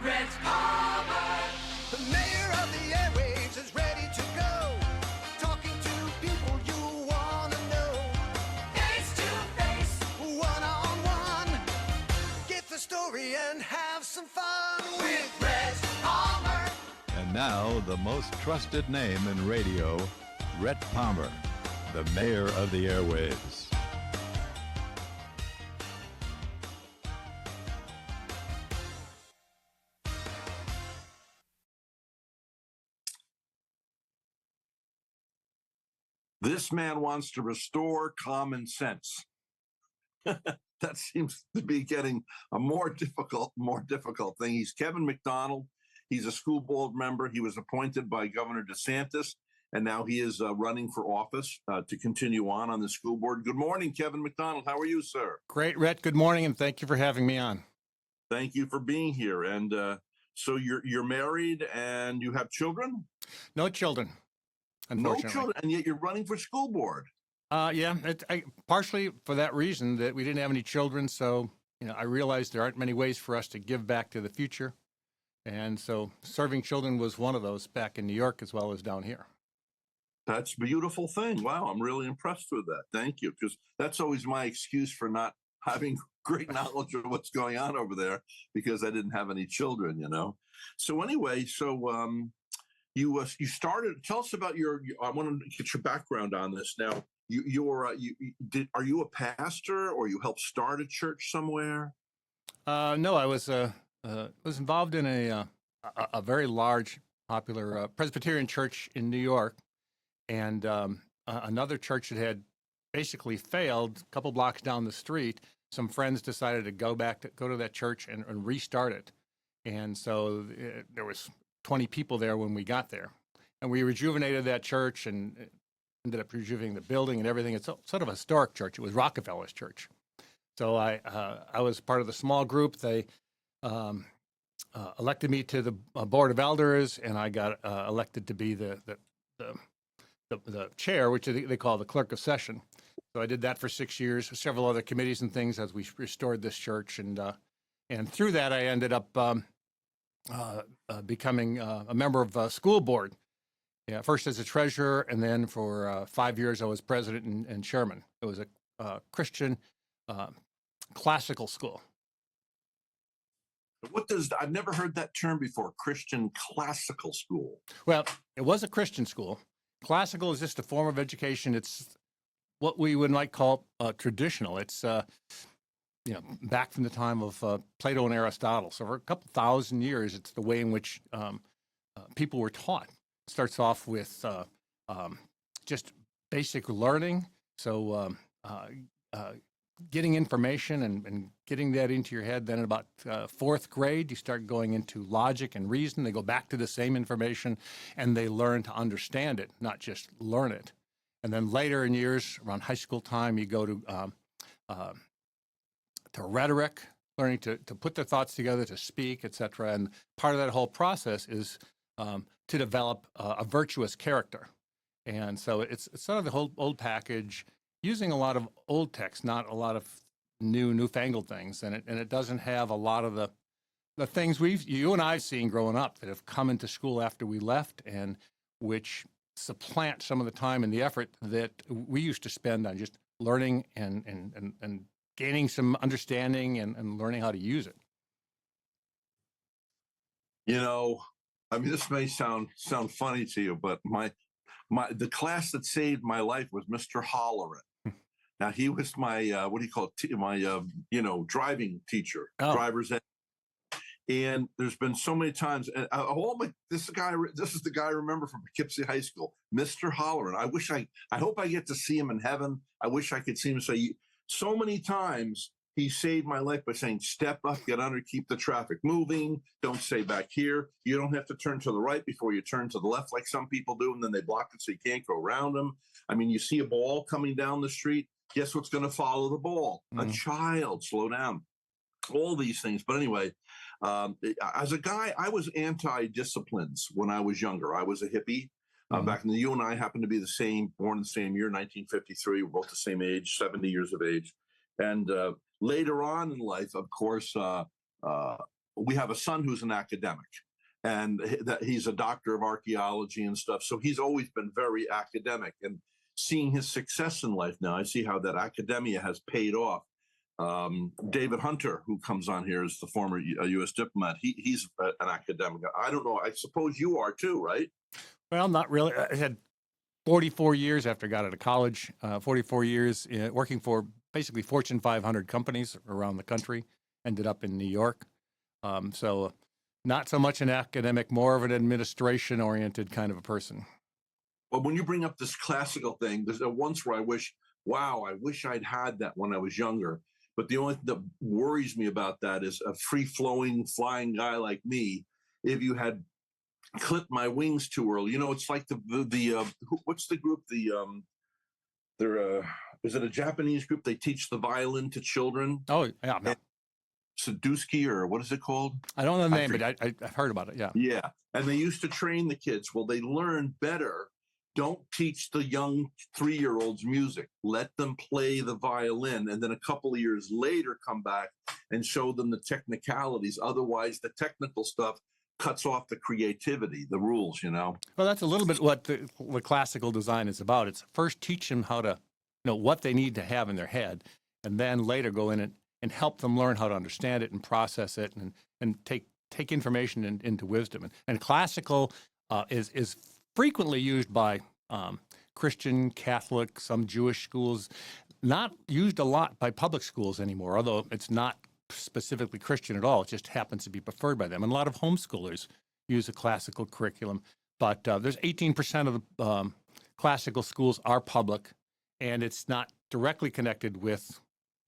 Reg Palmer. The mayor of the airwaves is ready to go. Talking to people you want to know. Face to face. One-on-one. Get the story and have some fun With Reg Palmer. And now, the most trusted name in radio, Rhett Palmer, the mayor of the airwaves. This man wants to restore common sense. That seems to be getting a more difficult thing. He's Kevin McDonald. He's a school board member. He was appointed by Governor DeSantis, and now he is running for office to continue on the school board. Good morning, Kevin McDonald. How are you, sir? Great, Rhett. Good morning, and thank you for having me on. Thank you for being here. And so you're married and you have children? No children, No unfortunately. children, and yet you're running for school board. Yeah, partially for that reason that we didn't have any children, so I realized there aren't many ways for us to give back to the future, and so serving children was one of those back in New York as well as down here. That's a beautiful thing. Wow, I'm really impressed with that. Thank you, because that's always my excuse for not having great knowledge of what's going on over there, because I didn't have any children, So anyway, you started. Tell us about I want to get your background on this now. Are you a pastor, or you helped start a church somewhere? No, I was involved in a very large, popular Presbyterian church in New York, and another church that had basically failed a couple blocks down the street. Some friends decided to go to that church and restart it, and so there was 20 people there when we got there, and we rejuvenated that church and ended up rejuvenating the building and everything. It's sort of a historic church. It was Rockefeller's church. So I was part of the small group. They elected me to the board of elders, and I got elected to be the chair, which they call the clerk of session. So I did that for 6 years, several other committees and things as we restored this church, and through that I ended up becoming a member of school board. Yeah, first as a treasurer, and then for 5 years I was president and chairman. It was a Christian classical school. I've never heard that term before, Christian classical school. Well, it was a Christian school. Classical is just a form of education. It's what we would like call traditional. It's back from the time of Plato and Aristotle. So for a couple thousand years, it's the way in which people were taught. It starts off with just basic learning. So getting information and getting that into your head. Then in about fourth grade, you start going into logic and reason. They go back to the same information, and they learn to understand it, not just learn it. And then later in years, around high school time, you go to rhetoric, learning to put their thoughts together, to speak, etc. And part of that whole process is to develop a virtuous character. And so it's sort of the whole old package, using a lot of old text, not a lot of newfangled things. And it doesn't have a lot of the things you and I've seen growing up that have come into school after we left, and which supplant some of the time and the effort that we used to spend on just learning and gaining some understanding and learning how to use it. This may sound funny to you, but the class that saved my life was Mr. Holleran. Now, he was my driving teacher, driver's ed. And there's been so many times, and this is the guy I remember from Poughkeepsie High School, Mr. Holleran. I hope I get to see him in heaven. I wish I could see him say, so many times he saved my life by saying, step up, get under, keep the traffic moving. Don't stay back here. You don't have to turn to the right before you turn to the left like some people do, and then they block it so you can't go around them. I mean, you see a ball coming down the street. Guess what's going to follow the ball? A child. Slow down. All these things. But anyway, as a guy, I was anti-disciplines when I was younger. I was a hippie. Back in you and I happen to be born in the same year, 1953. We're both the same age, 70 years of age. And later on in life, of course, we have a son who's an academic, and that he's a doctor of archaeology and stuff. So he's always been very academic, and seeing his success in life now, I see how that academia has paid off. David Hunter, who comes on here, is the former U.S. diplomat. He's an academic. I don't know. I suppose you are too, right? Well, not really. I had 44 years after I got out of college, 44 years working for basically Fortune 500 companies around the country, ended up in New York. So not so much an academic, more of an administration-oriented kind of a person. But when you bring up this classical thing, there's once where I wish I'd had that when I was younger. But the only thing that worries me about that is a free-flowing, flying guy like me. If you had clipped my wings too early, it's like what's the group? Is it a Japanese group? They teach the violin to children. Oh, yeah. No. Sadusky, or what is it called? I don't know the name, but I've heard about it. Yeah. Yeah. And they used to train the kids. Well, they learn better. Don't teach the young 3-year-olds music. Let them play the violin. And then a couple of years later, come back and show them the technicalities. Otherwise, the technical stuff cuts off the creativity, the rules, Well, that's a little bit what the classical design is about. It's first teach them how to, what they need to have in their head, and then later go in and help them learn how to understand it and process it and take information into wisdom. And classical is frequently used by Christian, Catholic, some Jewish schools, not used a lot by public schools anymore, although it's not specifically Christian at all. It just happens to be preferred by them. And a lot of homeschoolers use a classical curriculum. But there's 18% of the classical schools are public, and it's not directly connected with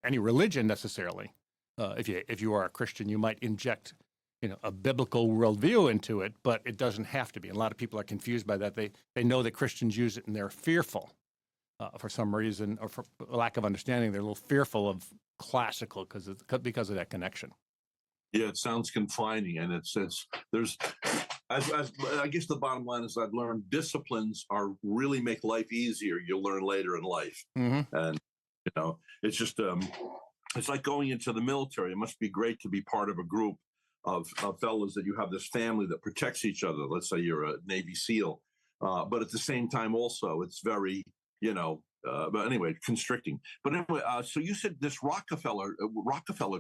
any religion necessarily. If you are a Christian, you might inject a biblical worldview into it, but it doesn't have to be. And a lot of people are confused by that. They know that Christians use it, and they're fearful for some reason, or for lack of understanding. They're a little fearful of classical because of that connection. Yeah, it sounds confining, and there's I guess the bottom line is I've learned disciplines really make life easier. You'll learn later in life, and it's just it's like going into the military. It must be great to be part of a group of fellows that you have this family that protects each other. Let's say you're a Navy SEAL, but at the same time also it's very but anyway, constricting. But anyway, so you said this Rockefeller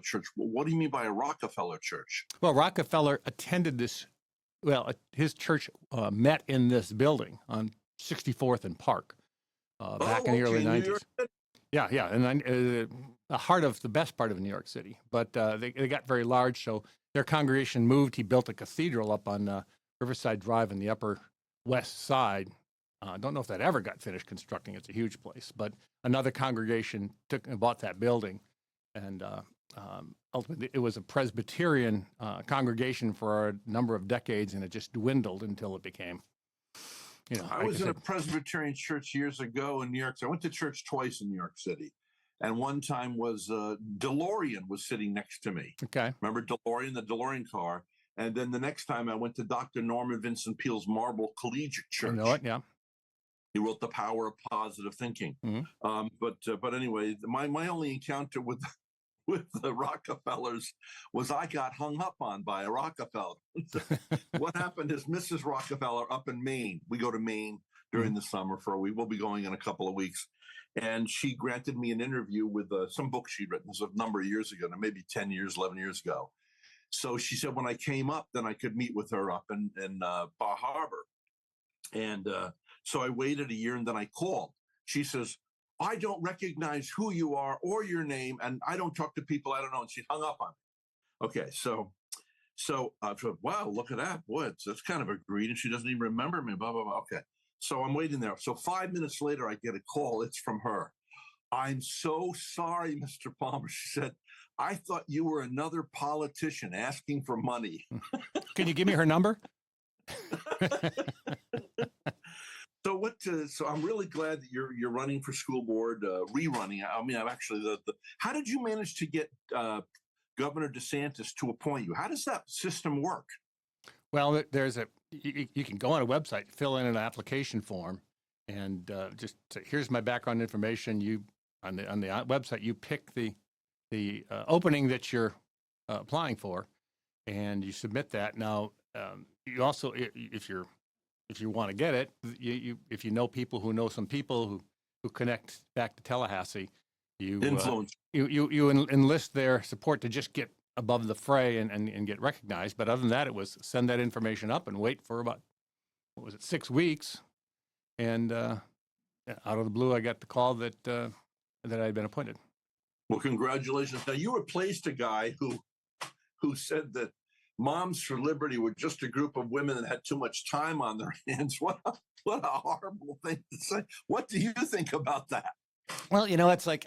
church. What do you mean by a Rockefeller church? Well, Rockefeller attended this. Well, his church met in this building on 64th and Park back in the early 90s. Yeah, and the best part of New York City. But they got very large, so their congregation moved. He built a cathedral up on Riverside Drive in the Upper West Side. I don't know if that ever got finished constructing. It's a huge place. But another congregation bought that building, and ultimately it was a Presbyterian congregation for a number of decades, and it just dwindled until it became, I was in a Presbyterian church years ago in New York. So I went to church twice in New York City. And one time was DeLorean was sitting next to me. Okay. Remember DeLorean, the DeLorean car? And then the next time I went to Dr. Norman Vincent Peale's Marble Collegiate Church. I know it, yeah. He wrote The Power of Positive Thinking. But anyway, my only encounter with the Rockefellers was I got hung up on by a Rockefeller. What happened is Mrs. Rockefeller up in Maine. We go to Maine during the summer for a week. We'll be going in a couple of weeks. And she granted me an interview with some book she'd written. This was a number of years ago, maybe 10 years, 11 years ago. So she said when I came up, then I could meet with her up in Bar Harbor. And so I waited a year, and then I called. She says, I don't recognize who you are or your name, and I don't talk to people I don't know. And she hung up on me. Okay, so I said, wow, look at that. Boy, that's kind of a greed, and she doesn't even remember me, blah, blah, blah. Okay, so I'm waiting there. So 5 minutes later, I get a call. It's from her. I'm so sorry, Mr. Palmer. She said, I thought you were another politician asking for money. Can you give me her number? So I'm really glad that you're running for school board, rerunning. I mean, I'm actually how did you manage to get Governor DeSantis to appoint you? How does that system work? Well, you can go on a website, fill in an application form, and just say, here's my background information. You on the website, you pick the opening that you're applying for, and you submit that. Now, you also, if you want to get it, if you know people who know some people who connect back to Tallahassee, you Influence. you enlist their support to just get above the fray and get recognized. But other than that, it was send that information up and wait for about, what was it, 6 weeks, and out of the blue, I got the call that that I had been appointed. Well, congratulations. Now, you replaced a guy who said that Moms for Liberty were just a group of women that had too much time on their hands. What a horrible thing to say. What do you think about that? Well, it's like,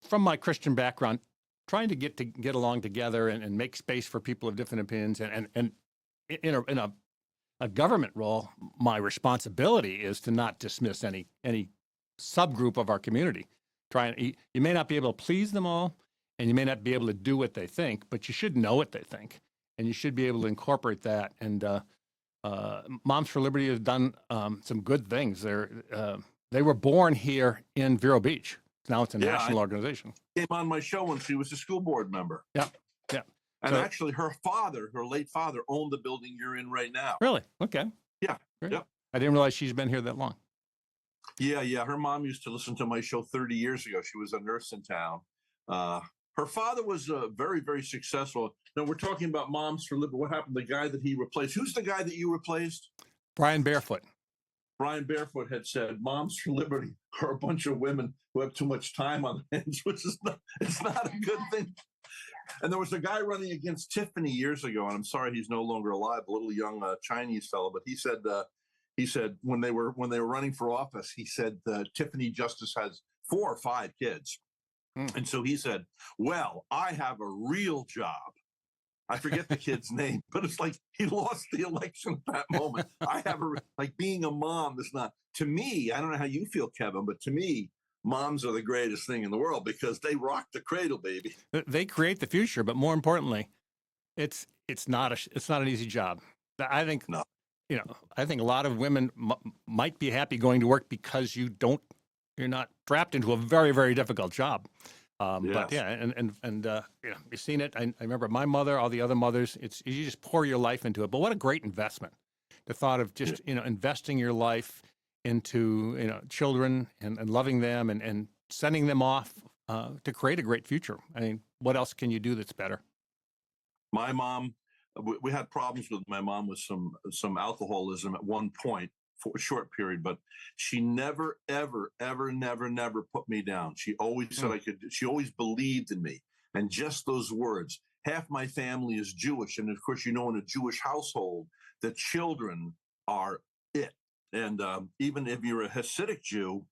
from my Christian background, trying to get along together and make space for people of different opinions, and in a government role, my responsibility is to not dismiss any subgroup of our community. You may not be able to please them all, and you may not be able to do what they think, but you should know what they think, and you should be able to incorporate that. And Moms for Liberty has done some good things. They were born here in Vero Beach. Now it's a national organization. Came on my show when she was a school board member. Yeah. And So- actually, her late father, owned the building you're in right now. Really? Okay. Yeah. Great. Yep. I didn't realize she's been here that long. Yeah. Her mom used to listen to my show 30 years ago. She was a nurse in town. Her father was very, very successful. Now, we're talking about Moms for Liberty. What happened? The guy that he replaced. Who's the guy that you replaced? Brian Barefoot. Brian Barefoot had said, Moms for Liberty are a bunch of women who have too much time on their hands, which is it's not a good thing. And there was a guy running against Tiffany years ago, and I'm sorry he's no longer alive, a little young Chinese fellow, but he said when they were running for office, he said Tiffany Justice has 4 or 5 kids. And so he said, well, I have a real job. I forget the kid's name, but it's like he lost the election at that moment. Like being a mom is not, to me, I don't know how you feel, Kevin, but to me, moms are the greatest thing in the world because they rock the cradle, baby. They create the future, but more importantly, it's not an easy job. I think No. I think a lot of women might be happy going to work because you're not trapped into a very, very difficult job. But yeah, and you've seen it. I remember my mother, all the other mothers. You just pour your life into it. But what a great investment! The thought of just investing your life into children and loving them and sending them off to create a great future. I mean, what else can you do that's better? My mom, we had problems with my mom with some alcoholism at one point for a short period, but she never, ever, ever, never put me down. She always said I could. She always believed in me. And just those words. Half my family is Jewish, and of course, in a Jewish household, the children are it. And even if you're a Hasidic Jew,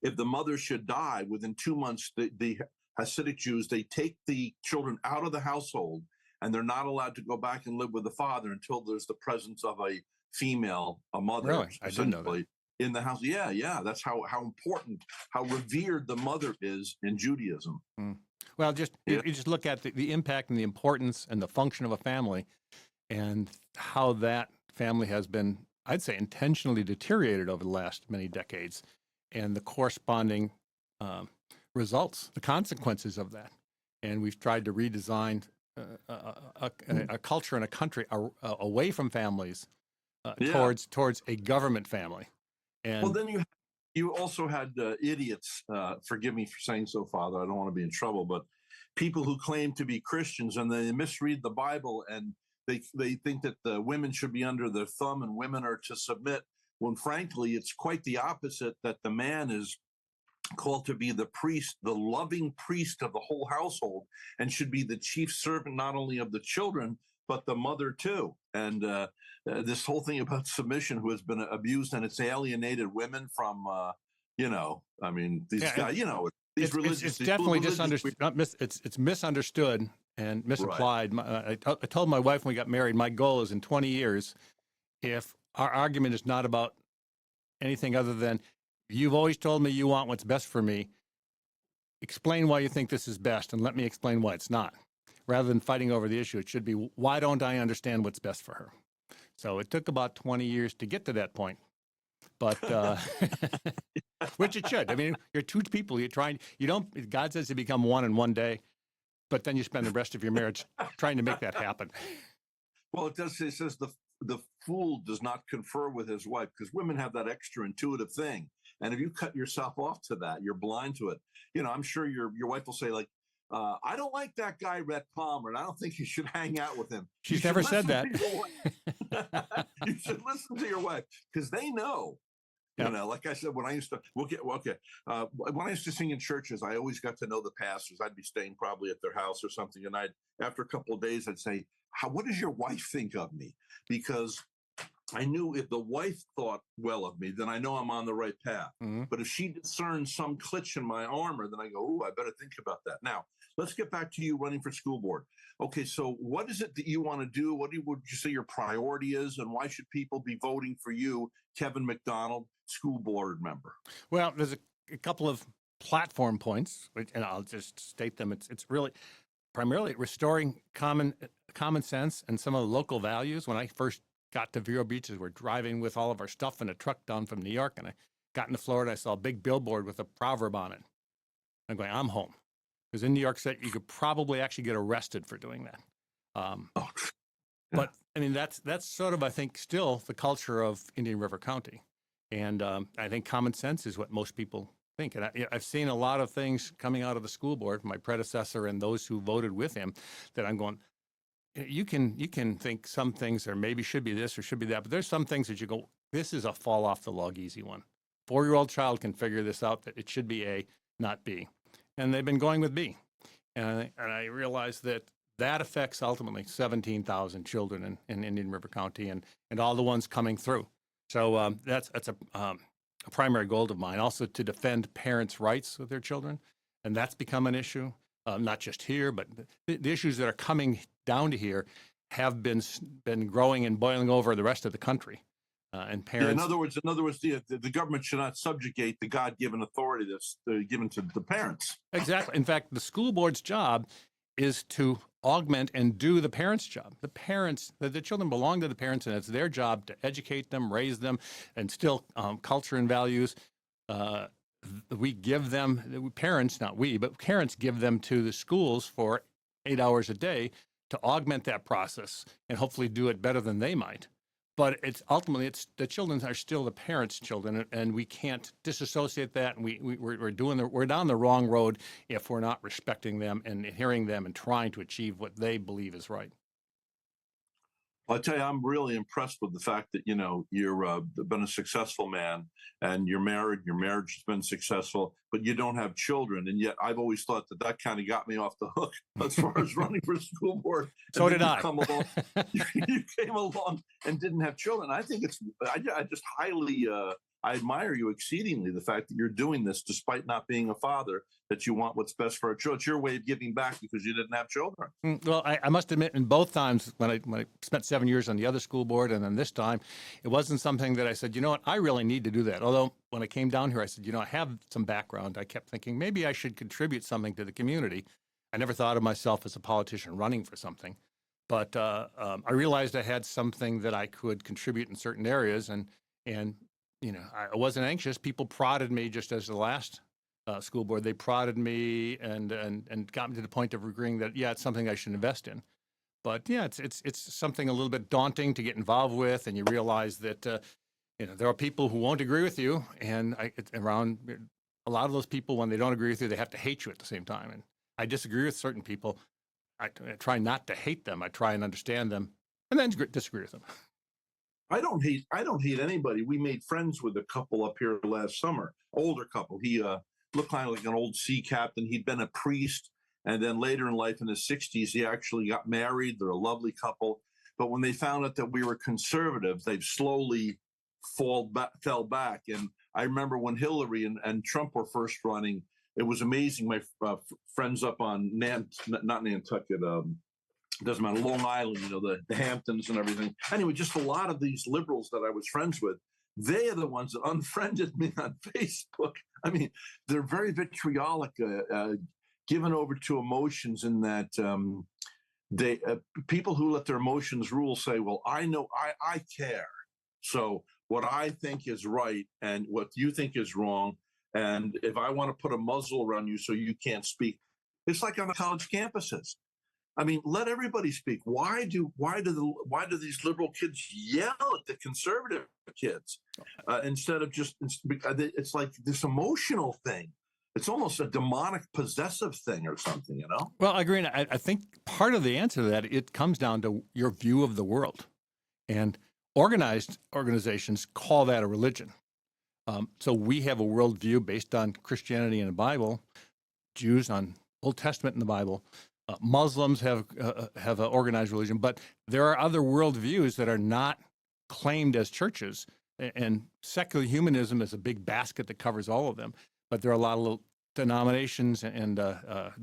if the mother should die within 2 months, the Hasidic Jews, they take the children out of the household, and they're not allowed to go back and live with the father until there's the presence of a female, a mother, Really? I didn't know that. in the house. Yeah. That's how important, how revered the mother is in Judaism. Well, you just look at the impact and the importance and the function of a family, and how that family has been, I'd say, intentionally deteriorated over the last many decades, and the corresponding results, the consequences of that. And we've tried to redesign a culture and a country away from families towards a government family. And Well, then you also had idiots, forgive me for saying so, Father, I don't want to be in trouble, but people who claim to be Christians and they misread the Bible, and they think that the women should be under their thumb and women are to submit, when frankly, it's quite the opposite, that the man is called to be the priest, the loving priest of the whole household, and should be the chief servant not only of the children, but the mother too. And this whole thing about submission, who has been abused, and it's alienated women from, I mean, these guys, these religious. It's definitely it's misunderstood and misapplied. Right. I told my wife when we got married, my goal is in 20 years, if our argument is not about anything other than, you've always told me you want what's best for me, explain why you think this is best, and let me explain why it's not. Rather than fighting over the issue, it should be, why don't I understand what's best for her? So it took about 20 years to get to that point, but which it should. I mean, you're two people. God says to become one in one day. but then you spend the rest of your marriage trying to make that happen. Well, it does say, it says the fool does not confer with his wife, because women have that extra intuitive thing. And if you cut yourself off to that, you're blind to it. You know, I'm sure your wife will say, like, I don't like that guy, Rhett Palmer, and I don't think you should hang out with him. She's You never should said that. listen to your wife. You should listen to your wife, because they know. Yeah. You know, like I said, when I used to, when I used to sing in churches, I always got to know the pastors. I'd be staying probably at their house or something, and after a couple of days, I'd say, what does your wife think of me? Because I knew if the wife thought well of me, then I know I'm on the right path. Mm-hmm. But if she discerns some glitch in my armor, then I go, oh, I better think about that. Now, let's get back to you running for school board. Okay, so what is it that you want to do? What would you say your priority is, and why should people be voting for you, Kevin McDonald, school board member? Well, there's a couple of platform points, and I'll just state them. It's really primarily restoring common sense and some of the local values. When I first got to Vero Beach, we're driving with all of our stuff in a truck down from New York, and I got into Florida. I saw a big billboard with a proverb on it. I'm going, I'm home. Because in New York State, you could probably actually get arrested for doing that. But I mean, that's sort of, I think, still the culture of Indian River County. And I think common sense is what most people think. And I've seen a lot of things coming out of the school board, my predecessor and those who voted with him, that I'm going, you can think some things or maybe should be this or should be that, but there's some things that you go, this is a fall off the log easy one. 4-year-old child can figure this out, that it should be A, not B. And they've been going with B. And I realized that affects ultimately 17,000 children in Indian River County and all the ones coming through. So that's a primary goal of mine. Also to defend parents' rights with their children. And that's become an issue, not just here, but the issues that are coming down to here have been growing and boiling over the rest of the country. And parents. In other words, the government should not subjugate the God-given authority that's given to the parents. Exactly. In fact, the school board's job is to augment and do the parents' job. The parents, the children belong to the parents, and it's their job to educate them, raise them, instill culture and values. We give them, parents, not we, but parents give them to the schools for 8 hours a day to augment that process and hopefully do it better than they might. But ultimately the children are still the parents' children, and we can't disassociate that. And we're down the wrong road if we're not respecting them and hearing them and trying to achieve what they believe is right. I'll tell you, I'm really impressed with the fact that, you're been a successful man and you're married, your marriage has been successful, but you don't have children. And yet I've always thought that kind of got me off the hook as far as running for school board. So did I. You came along and didn't have children. I think I just highly, I admire you exceedingly, the fact that you're doing this despite not being a father, that you want what's best for our children. It's your way of giving back because you didn't have children. Well, I must admit, in both times, when I spent 7 years on the other school board and then this time, it wasn't something that I said, you know what, I really need to do that. Although when I came down here, I said, I have some background. I kept thinking maybe I should contribute something to the community. I never thought of myself as a politician running for something. But I realized I had something that I could contribute in certain areas, and I wasn't anxious. People prodded me just as the last school board. They prodded me and got me to the point of agreeing that, yeah, it's something I should invest in. But yeah, it's something a little bit daunting to get involved with, and you realize that there are people who won't agree with you, and around a lot of those people, when they don't agree with you, they have to hate you at the same time. And I disagree with certain people. I try not to hate them. I try and understand them, and then disagree with them. I don't hate anybody. We made friends with a couple up here last summer, older couple. He looked kind of like an old sea captain. He'd been a priest, and then later in life, in his 60s, he actually got married. They're a lovely couple. But when they found out that we were conservatives, they've slowly fell back. And I remember when Hillary and Trump were first running, it was amazing. My friends up on not Nantucket, doesn't matter, Long Island, the Hamptons and everything. Anyway, just a lot of these liberals that I was friends with, they are the ones that unfriended me on Facebook. I mean, they're very vitriolic, given over to emotions, in that they people who let their emotions rule say, well, I know, I care. So what I think is right and what you think is wrong, and if I want to put a muzzle around you so you can't speak, It's like on the college campuses. I mean, let everybody speak. Why do these liberal kids yell at the conservative kids instead of just? It's like this emotional thing. It's almost a demonic, possessive thing or something, you know? Well, I agree. And I think part of the answer to that, it comes down to your view of the world. And organized organizations call that a religion. So we have a worldview based on Christianity and the Bible, Jews on Old Testament and the Bible. Muslims have an organized religion, but there are other worldviews that are not claimed as churches. And secular humanism is a big basket that covers all of them. But there are a lot of little denominations and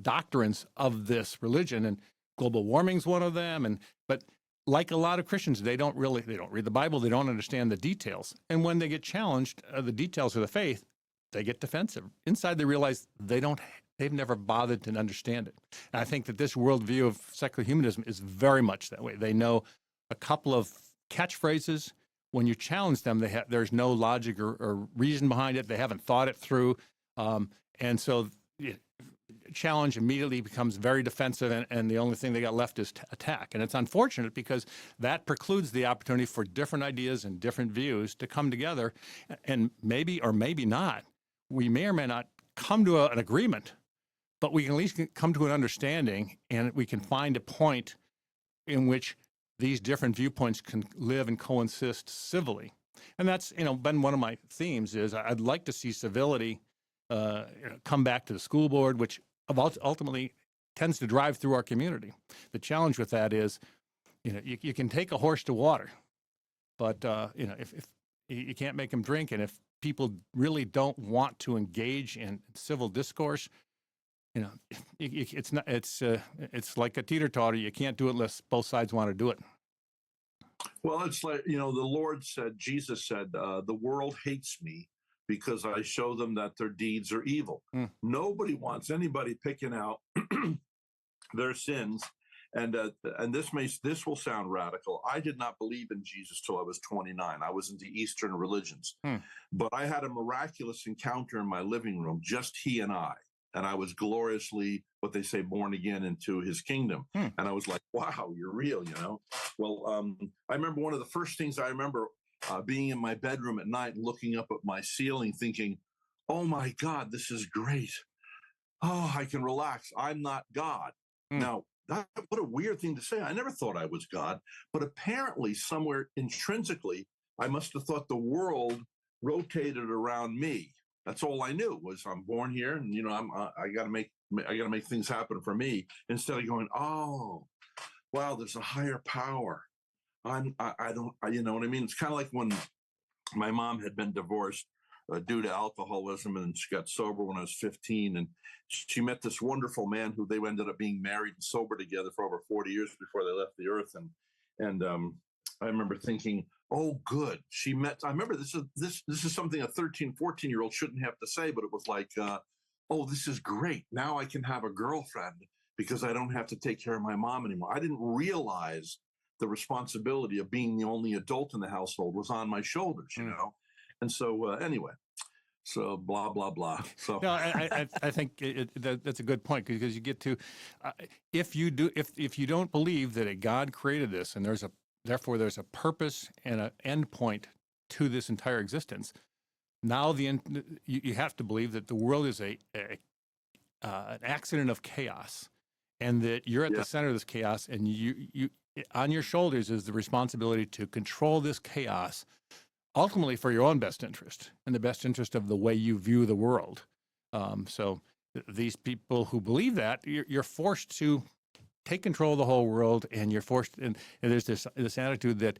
doctrines of this religion, and global warming's one of them. But like a lot of Christians, they don't read the Bible. They don't understand the details. And when they get challenged, the details of the faith, they get defensive. Inside, they realize they've never bothered to understand it. And I think that this worldview of secular humanism is very much that way. They know a couple of catchphrases. When you challenge them, there's no logic or reason behind it. They haven't thought it through. And so challenge immediately becomes very defensive, and the only thing they got left is attack. And it's unfortunate because that precludes the opportunity for different ideas and different views to come together. And maybe or maybe not, we may or may not come to an agreement, but we can at least come to an understanding, and we can find a point in which these different viewpoints can live and coexist civilly. And that's, been one of my themes is I'd like to see civility come back to the school board, which ultimately tends to drive through our community. The challenge with that is, you can take a horse to water, but, if you can't make them drink, and if people really don't want to engage in civil discourse, it's like a teeter-totter. You can't do it unless both sides want to do it. Well, it's like, the Lord said, Jesus said, the world hates me because I show them that their deeds are evil. Nobody wants anybody picking out their sins. And this will sound radical. I did not believe in Jesus till I was 29. I was into Eastern religions. But I had a miraculous encounter in my living room, just he and I was gloriously, what they say, born again into his kingdom. And I was like, wow, you're real, Well, I remember one of the first things I remember being in my bedroom at night, looking up at my ceiling, thinking, oh my God, this is great. Oh, I can relax. I'm not God. Now, what a weird thing to say. I never thought I was God, but apparently somewhere intrinsically, I must have thought the world rotated around me. That's all I knew was I'm born here, and I got to make things happen for me, instead of going, oh, wow, there's a higher power. I don't, you know what I mean? It's kind of like when my mom had been divorced due to alcoholism, and she got sober when I was 15, and she met this wonderful man who they ended up being married and sober together for over 40 years before they left the earth. And I remember thinking, oh, good. I remember this is something a 13, 14-year-old shouldn't have to say, but it was like, oh, this is great. Now I can have a girlfriend because I don't have to take care of my mom anymore. I didn't realize the responsibility of being the only adult in the household was on my shoulders, And so anyway, so blah, blah, blah. So no, I think that's a good point, because you get to, if you don't believe that a God created this and therefore there's a purpose and an end point to this entire existence, now you have to believe that the world is an accident of chaos, and that you're at the center of this chaos, and you on your shoulders is the responsibility to control this chaos, ultimately for your own best interest and the best interest of the way you view the world. So these people who believe that, you're forced to take control of the whole world, and you're forced, and there's this attitude that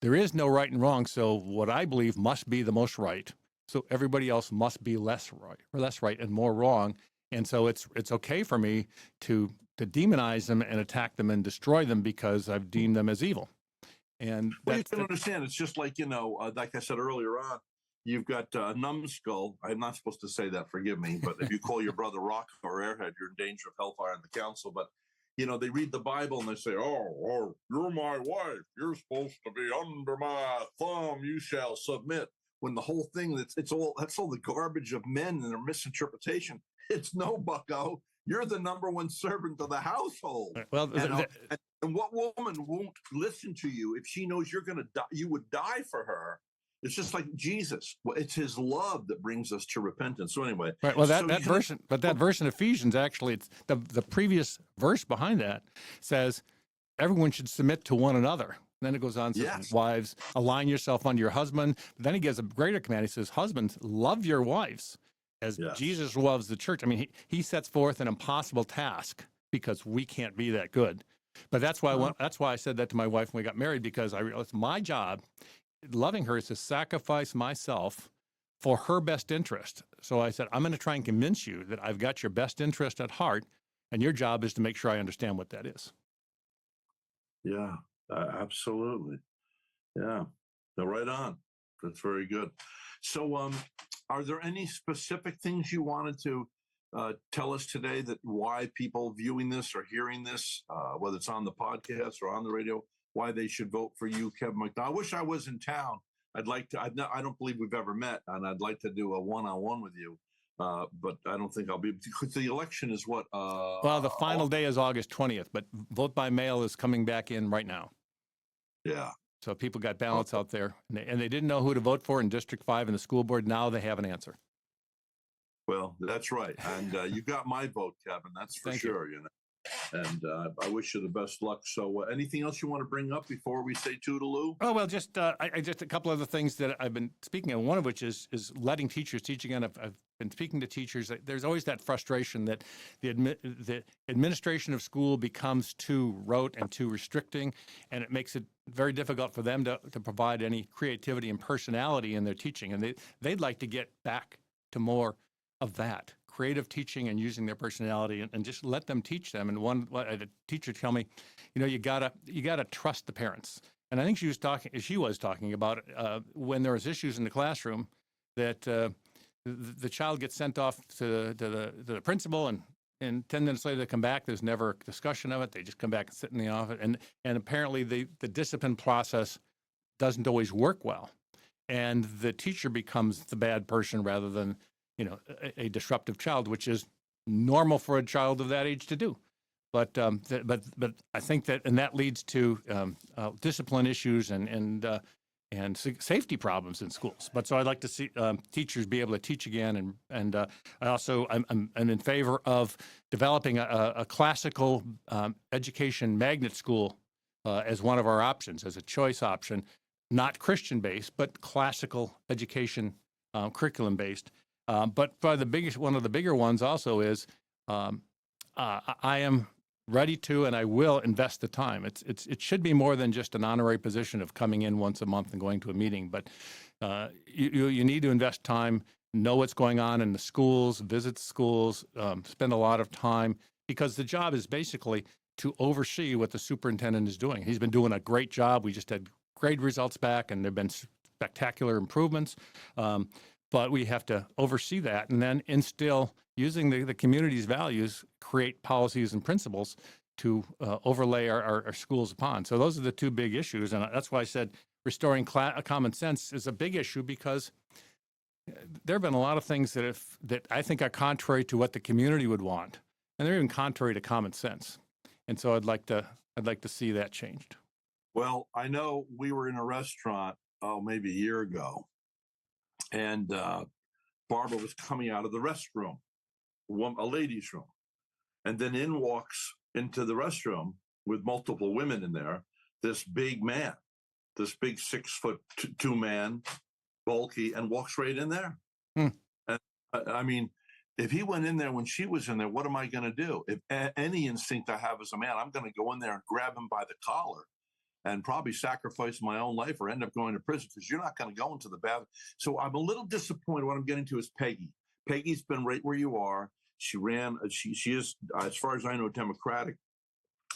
there is no right and wrong. So what I believe must be the most right. So everybody else must be less right and more wrong. And so it's okay for me to demonize them and attack them and destroy them because I've deemed them as evil. And well, you can understand. It's just like, like I said earlier on, you've got a numbskull. I'm not supposed to say that, forgive me, but if you call your brother Rock or Airhead, you're in danger of hellfire in the council. But, they read the Bible and they say, oh, you're my wife. You're supposed to be under my thumb. You shall submit. When the whole thing, that's all the garbage of men and their misinterpretation. It's no, bucko. You're the number one servant of the household. Well, And what woman won't listen to you if she knows you're going to die? You would die for her. It's just like Jesus. Well, it's his love that brings us to repentance. So anyway, right. Well, so that verse, but that verse in Ephesians, actually, it's the previous verse behind that says everyone should submit to one another. Then it goes on, says, Yes. wives, align yourself unto your husband. Then he gives a greater command. He says, husbands, love your wives as Yes. Jesus loves the church. I mean, he sets forth an impossible task because we can't be that good. But that's why that's why I said that to my wife when we got married, because I realized my job, loving her, is to sacrifice myself for her best interest. So I said, I'm going to try and convince you that I've got your best interest at heart, and your job is to make sure I understand what that is. Yeah, absolutely. Yeah, no, right on. That's very good. So, are there any specific things you wanted to tell us today that why people viewing this or hearing this, whether it's on the podcast or on the radio, why they should vote for you, Kevin McDonald? I wish I was in town. I'd like to. I don't believe we've ever met, and I'd like to do a one-on-one with you. But I don't think I'll be, because the election is what? Well, the final day is August 20th, but vote by mail is coming back in right now. Yeah. So people got ballots out there, and they didn't know who to vote for in District 5 in the school board. Now they have an answer. Well, that's right. And you got my vote, Kevin. That's for Thank you. sure. You know. And I wish you the best luck. So anything else you want to bring up before we say toodaloo? Oh, well, just I just a couple other things that I've been speaking of, one of which is letting teachers teach again. I've been speaking to teachers. There's always that frustration that the administration of school becomes too rote and too restricting, and it makes it very difficult for them to provide any creativity and personality in their teaching. And they'd like to get back to more of that. Creative teaching and using their personality, and just let them teach them. And a teacher tell me, you gotta trust the parents. And I think she was talking about when there was issues in the classroom, that the child gets sent off to the principal, and 10 minutes later they come back. There's never a discussion of it. They just come back and sit in the office. And apparently the discipline process doesn't always work well, and the teacher becomes the bad person rather than a disruptive child, which is normal for a child of that age to do. But I think that leads to discipline issues and safety problems in schools. But so I'd like to see teachers be able to teach again, and I also I'm in favor of developing a classical education magnet school as one of our options, as a choice option, not Christian based, but classical education curriculum based. But probably one of the bigger ones also is I am ready to, and I will invest the time. It should be more than just an honorary position of coming in once a month and going to a meeting, but you need to invest time, know what's going on in the schools, visit schools, spend a lot of time, because the job is basically to oversee what the superintendent is doing. He's been doing a great job. We just had great results back, and there have been spectacular improvements. But we have to oversee that and then instill, using the community's values, create policies and principles to overlay our schools upon. So those are the two big issues. And that's why I said restoring common sense is a big issue, because there have been a lot of things that I think are contrary to what the community would want. And they're even contrary to common sense. And so I'd like to see that changed. Well, I know we were in a restaurant, maybe a year ago, and Barbara was coming out of the restroom, a ladies' room, and then in walks into the restroom with multiple women in there, this big man, this big 6'2" man, bulky, and walks right in there. And I mean, if he went in there when she was in there, what am I going to do? If any instinct I have as a man, I'm going to go in there and grab him by the collar and probably sacrifice my own life or end up going to prison, because you're not going to go into the bathroom. So I'm a little disappointed. What I'm getting to is Peggy. Peggy's been right where you are. She ran, she is, as far as I know, Democratic.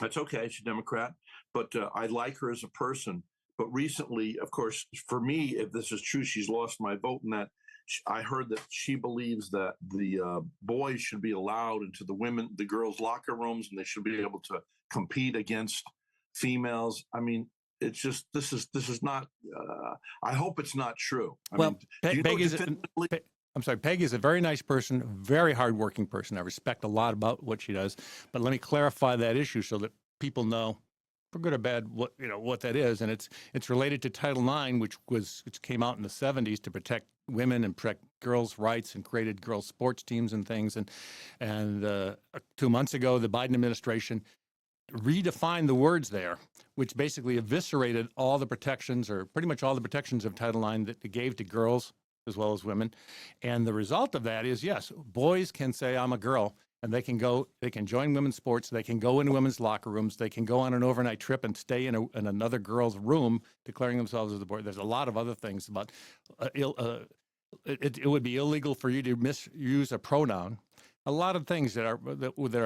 That's okay. She's a Democrat, but I like her as a person. But recently, of course, for me, if this is true, she's lost my vote in that. I heard that she believes that the boys should be allowed into the girls' locker rooms, and they should be able to compete against females. I mean, it's just, this is not, I hope it's not true. I mean, I'm sorry, Peggy is a very nice person, very hardworking person. I respect a lot about what she does. But let me clarify that issue so that people know, for good or bad, what that is. And it's related to Title IX, which came out in the 70s to protect women and protect girls' rights and created girls' sports teams and things. And 2 months ago, the Biden administration redefined the words there, which basically eviscerated all the protections, or pretty much all the protections of Title IX that they gave to girls as well as women. And the result of that is, yes, boys can say, I'm a girl, and they can join women's sports, they can go into women's locker rooms, they can go on an overnight trip and stay in another girl's room, declaring themselves as a boy. There's a lot of other things about it would be illegal for you to misuse a pronoun. A lot of things that are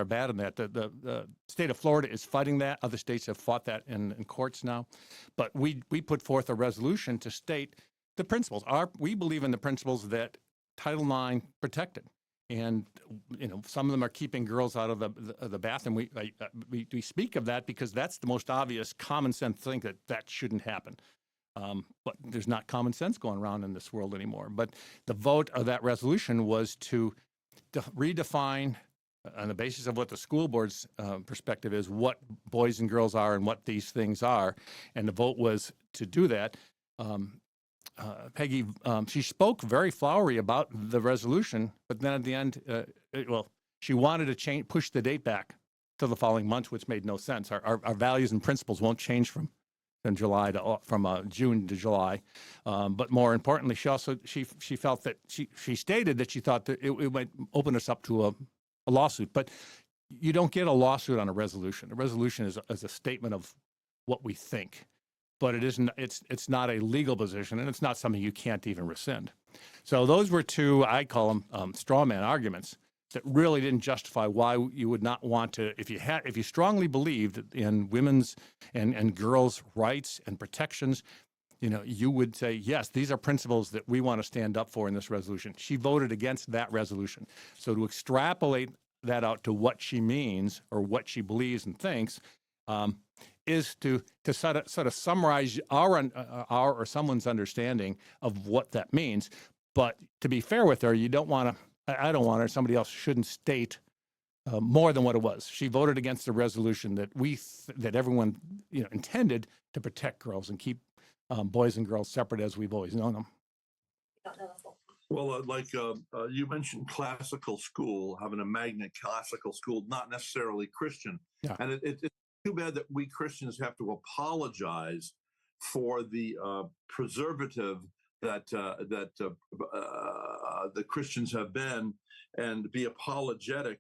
bad in that. The state of Florida is fighting that. Other states have fought that in courts now. But we put forth a resolution to state the principles. We believe in the principles that Title IX protected. And some of them are keeping girls out of the bathroom. We speak of that because that's the most obvious common sense thing that shouldn't happen. But there's not common sense going around in this world anymore. But the vote of that resolution was to redefine, on the basis of what the school board's perspective is, what boys and girls are and what these things are. And the vote was to do that. Peggy, she spoke very flowery about the resolution, but then at the end, she wanted to push the date back to the following month, which made no sense. Our values and principles won't change from June to July. But more importantly, she felt that she stated that she thought that it might open us up to a lawsuit. But you don't get a lawsuit on a resolution. A resolution is a statement of what we think, but it isn't. It's not a legal position, and it's not something you can't even rescind. So those were two, I call them straw man arguments, that really didn't justify why you would not want to, if you strongly believed in women's and girls' rights and protections, you would say, yes, these are principles that we want to stand up for in this resolution. She voted against that resolution. So to extrapolate that out to what she means or what she believes and thinks is to sort of summarize our or someone's understanding of what that means. But to be fair with her, you don't want to, I don't want her, somebody else shouldn't state more than what it was. She voted against a resolution that that everyone intended to protect girls and keep boys and girls separate as we've always known them. Well, you mentioned classical school, having a magnet classical school, not necessarily Christian. Yeah. And it's too bad that we Christians have to apologize for the preservative that the Christians have been, and be apologetic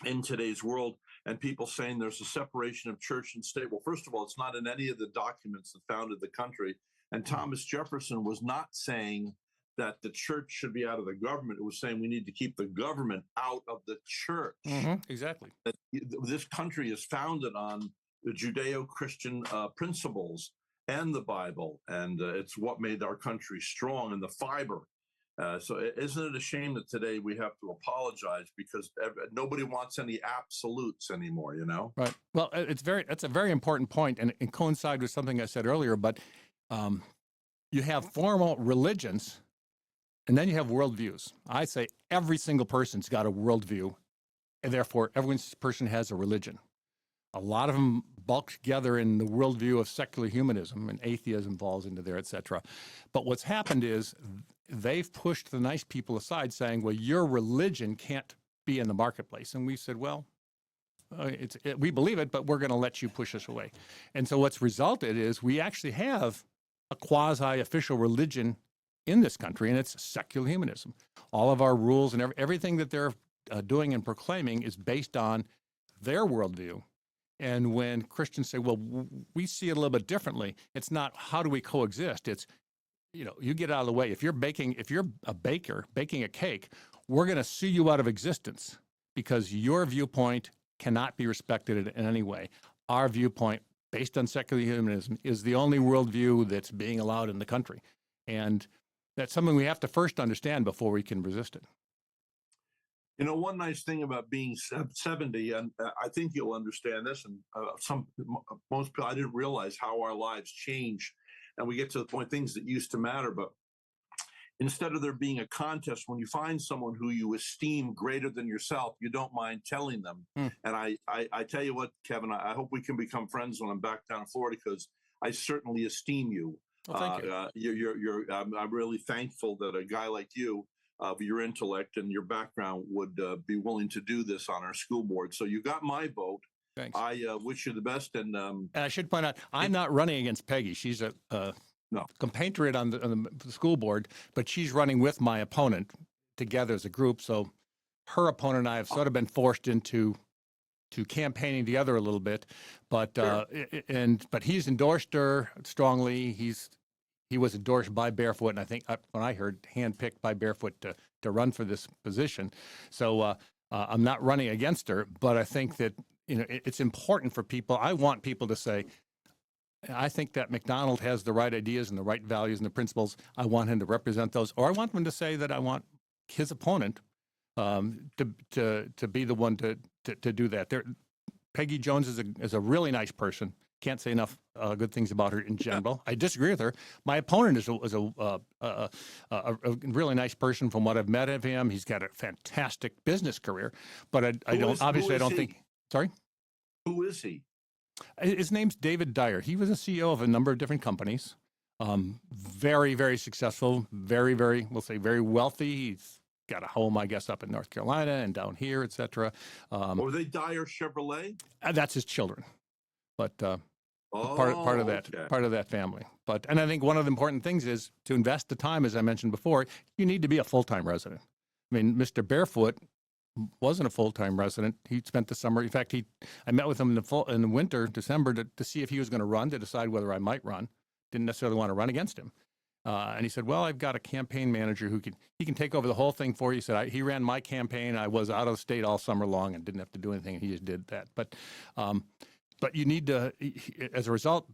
in today's world. And people saying there's a separation of church and state. Well, first of all, it's not in any of the documents that founded the country. And Thomas Jefferson was not saying that the church should be out of the government. It was saying we need to keep the government out of the church. Mm-hmm, exactly. This country is founded on the Judeo-Christian principles and the Bible, and it's what made our country strong, and the fiber. So isn't it a shame that today we have to apologize because nobody wants any absolutes anymore, Right. Well, that's a very important point, and it coincides with something I said earlier, but you have formal religions, and then you have worldviews. I say every single person's got a worldview, and therefore every person has a religion. A lot of them bulk together in the worldview of secular humanism, and atheism falls into there, et cetera. But what's happened is they've pushed the nice people aside, saying, well, your religion can't be in the marketplace. And we said, well, we believe it, but we're going to let you push us away. And so what's resulted is we actually have a quasi-official religion in this country, and it's secular humanism. All of our rules and everything that they're doing and proclaiming is based on their worldview. And when Christians say, well, we see it a little bit differently, it's not how do we coexist? It's, you get out of the way. If you're a baker baking a cake, we're going to sue you out of existence because your viewpoint cannot be respected in any way. Our viewpoint, based on secular humanism, is the only worldview that's being allowed in the country. And that's something we have to first understand before we can resist it. One nice thing about being 70, and I think you'll understand this, and most people, I didn't realize how our lives change, and we get to the point things that used to matter. But instead of there being a contest, when you find someone who you esteem greater than yourself, you don't mind telling them. And I tell you what, Kevin, I hope we can become friends when I'm back down in Florida, because I certainly esteem you. Well, thank you. I'm really thankful that a guy like you, of your intellect and your background, would be willing to do this on our school board. So you got my vote. Thanks. I wish you the best. And I should point out, I'm not running against Peggy. She's a no. compatriot on the school board, but she's running with my opponent together as a group. So her opponent and I have sort of been forced into campaigning together a little bit, but Sure. but he's endorsed her strongly. He was endorsed by Barefoot, and I think when I heard, handpicked by Barefoot to run for this position. So I'm not running against her, but I think that it's important for people. I want people to say, I think that McDonald has the right ideas and the right values and the principles. I want him to represent those, or I want them to say that I want his opponent to be the one to do that. Peggy Jones is a really nice person. Can't say enough good things about her in general. I disagree with her. My opponent is a really nice person from what I've met of him. He's got a fantastic business career, but I don't think. Sorry. Who is he? His name's David Dyer. He was a CEO of a number of different companies. Very, very successful. Very, very, we'll say, very wealthy. He's got a home, I guess, up in North Carolina and down here, et cetera. Were they Dyer Chevrolet? That's his children, but Oh, part of that okay. part of that family. And I think one of the important things is to invest the time, as I mentioned before. You need to be a full-time resident. I mean, Mr. Barefoot wasn't a full-time resident. He spent the summer. In fact, I met with him in the winter, December, to see if he was going to run, to decide whether I might run. Didn't necessarily want to run against him. And he said, "Well, I've got a campaign manager who can take over the whole thing for you." He said, "He ran my campaign. I was out of state all summer long and didn't have to do anything. He just did that." But you need to. As a result,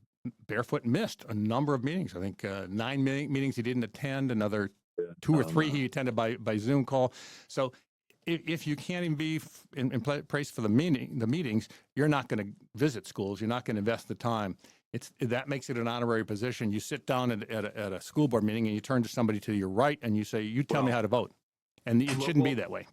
Barefoot missed a number of meetings. I think 9 meetings he didn't attend. Another 2 or 3 he attended by Zoom call. So if you can't even be in place for the meetings, you're not going to visit schools. You're not going to invest the time. That makes it an honorary position. You sit down at a school board meeting and you turn to somebody to your right and you say, "You tell me how to vote," and it shouldn't be that way.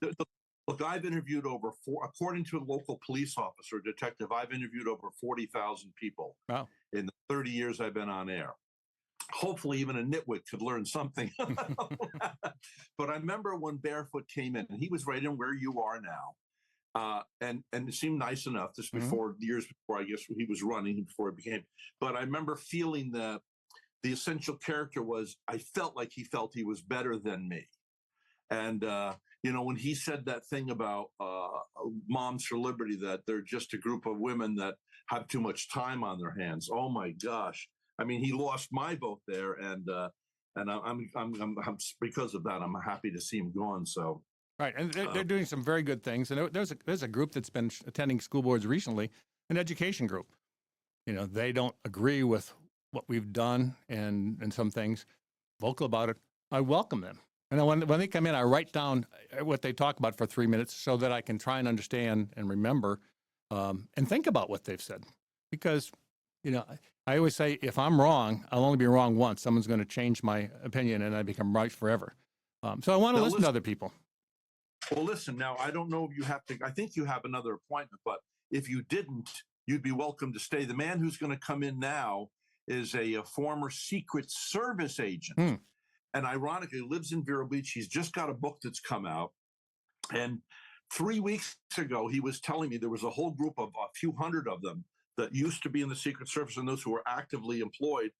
Look, I've interviewed according to a local police officer, detective, I've interviewed over 40,000 people Wow. in the 30 years I've been on air. Hopefully even a nitwit could learn something. But I remember when Barefoot came in, and he was right in where you are now. And it seemed nice enough just years before, I guess, he was running, before it became. But I remember feeling that the essential character was, I felt like he felt he was better than me. And, when he said that thing about Moms for Liberty, that they're just a group of women that have too much time on their hands. Oh my gosh. I mean, he lost my vote there. And I'm because of that, I'm happy to see him gone. So. Right, and they're doing some very good things. And there's a group that's been attending school boards recently, an education group. They don't agree with what we've done and some things, vocal about it. I welcome them. And when they come in, I write down what they talk about for 3 minutes so that I can try and understand and remember and think about what they've said. Because, I always say, if I'm wrong, I'll only be wrong once. Someone's going to change my opinion and I become right forever. So I want to listen to other people. Well, listen, now, I don't know if you have to, I think you have another appointment, but if you didn't, you'd be welcome to stay. The man who's going to come in now is a former Secret Service agent. And ironically, lives in Vero Beach. He's just got a book that's come out. And 3 weeks ago, he was telling me there was a whole group of a few hundred of them that used to be in the Secret Service and those who were actively employed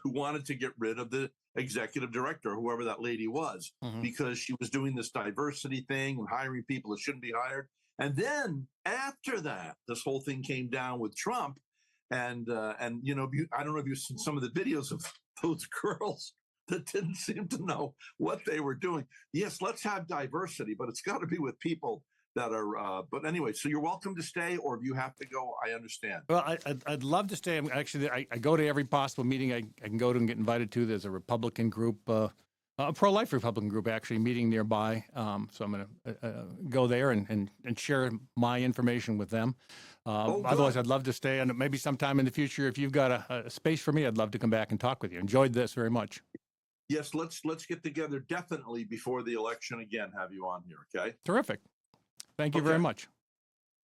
who wanted to get rid of the executive director, whoever that lady was, because she was doing this diversity thing and hiring people that shouldn't be hired. And then after that, this whole thing came down with Trump. And I don't know if you've seen some of the videos of those girls that didn't seem to know what they were doing. Yes, let's have diversity, but it's got to be with people that are, but anyway, so you're welcome to stay, or if you have to go, I understand. Well, I'd love to stay. I go to every possible meeting I can go to and get invited to. There's a Republican group, a pro-life Republican group actually meeting nearby. So I'm going to go there and share my information with them. Otherwise, I'd love to stay. And maybe sometime in the future, if you've got a space for me, I'd love to come back and talk with you. Enjoyed this very much. Yes, let's get together definitely before the election again. Have you on here, okay? Terrific. Thank you very Okay. much.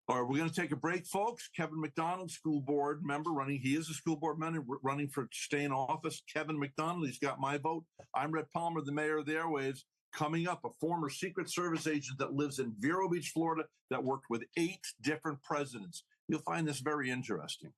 All right, we're going to take a break, folks. Kevin McDonald, school board member, running. He is a school board member running for stay in office. Kevin McDonald, he's got my vote. I'm Rhett Palmer, the mayor of the airwaves. Coming up, a former Secret Service agent that lives in Vero Beach, Florida, that worked with 8 different presidents. You'll find this very interesting.